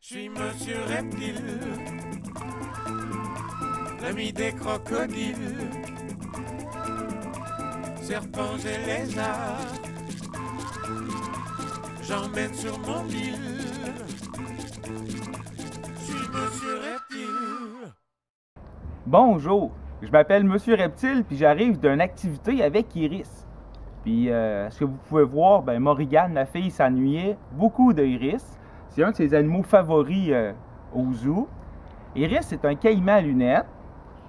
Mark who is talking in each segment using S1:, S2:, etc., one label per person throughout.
S1: Je suis Monsieur Reptile, l'ami des crocodiles, serpents et lézards, j'emmène sur mon île. Je suis Monsieur Reptile.
S2: Bonjour, je m'appelle Monsieur Reptile puis j'arrive d'une activité avec Iris. Puis ce que vous pouvez voir, Morrigan, ma fille, s'ennuyait beaucoup de Iris. C'est un de ses animaux favoris au zoo. Iris, c'est un caïman à lunettes.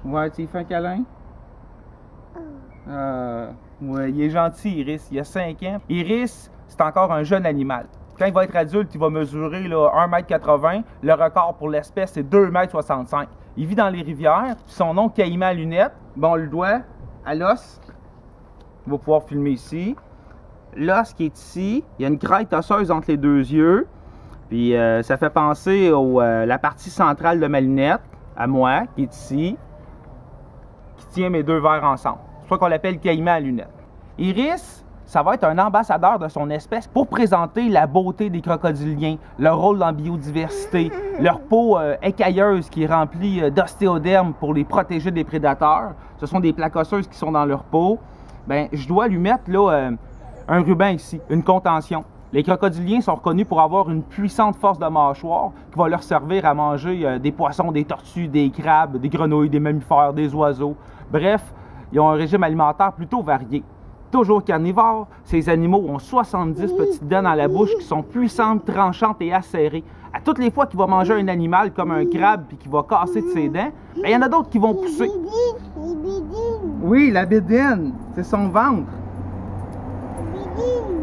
S2: Ouais, tu lui fais un câlin? Ouais, il est gentil, Iris. Il a 5 ans. Iris, c'est encore un jeune animal. Quand il va être adulte, il va mesurer là, 1,80 m. Le record pour l'espèce, c'est 2,65 m. Il vit dans les rivières. Son nom, caïman à lunettes. Bon, on le doit à l'os. On va pouvoir filmer ici. L'os qui est ici. Il y a une crête osseuse entre les deux yeux. Puis ça fait penser à la partie centrale de ma lunette, à moi, qui est ici, qui tient mes deux verres ensemble. C'est pour ça qu'on l'appelle caïman à lunettes. Iris, ça va être un ambassadeur de son espèce pour présenter la beauté des crocodiliens, leur rôle dans la biodiversité, leur peau écailleuse qui est remplie d'ostéoderme pour les protéger des prédateurs. Ce sont des plaques osseuses qui sont dans leur peau. Je dois lui mettre là, un ruban ici, une contention. Les crocodiliens sont reconnus pour avoir une puissante force de mâchoire qui va leur servir à manger des poissons, des tortues, des crabes, des grenouilles, des mammifères, des oiseaux. Bref, ils ont un régime alimentaire plutôt varié. Toujours carnivores, ces animaux ont 70 petites dents dans la bouche qui sont puissantes, tranchantes et acérées. À toutes les fois qu'il va manger un animal comme un crabe puis qu'il va casser de ses dents, il y en a d'autres qui vont pousser. Oui, la bédine, c'est son ventre.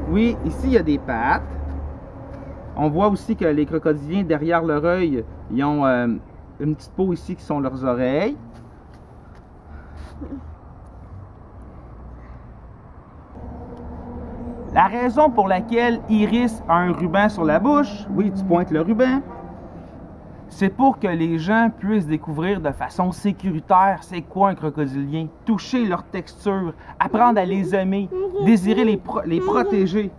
S2: Oui, ici, il y a des pattes. On voit aussi que les crocodiliens, derrière leur œil, ils ont une petite peau ici qui sont leurs oreilles. La raison pour laquelle Iris a un ruban sur la bouche, oui, tu pointes le ruban, c'est pour que les gens puissent découvrir de façon sécuritaire c'est quoi un crocodilien, toucher leur texture, apprendre à les aimer, désirer les protéger.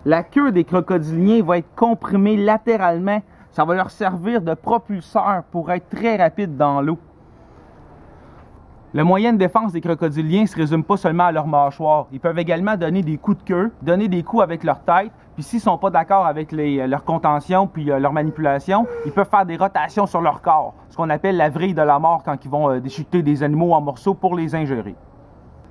S2: La queue des crocodiliens va être comprimée latéralement. Ça va leur servir de propulseur pour être très rapide dans l'eau. Le moyen de défense des crocodiliens ne se résume pas seulement à leur mâchoire. Ils peuvent également donner des coups de queue, donner des coups avec leur tête. Puis s'ils ne sont pas d'accord avec leur contention puis leur manipulation, ils peuvent faire des rotations sur leur corps. Ce qu'on appelle la vrille de la mort quand ils vont déchiqueter des animaux en morceaux pour les ingérer.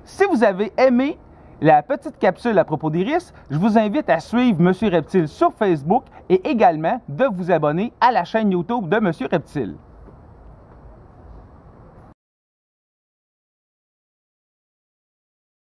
S2: Si vous avez aimé la petite capsule à propos d'Iris, je vous invite à suivre Monsieur Reptile sur Facebook et également de vous abonner à la chaîne YouTube de Monsieur Reptile.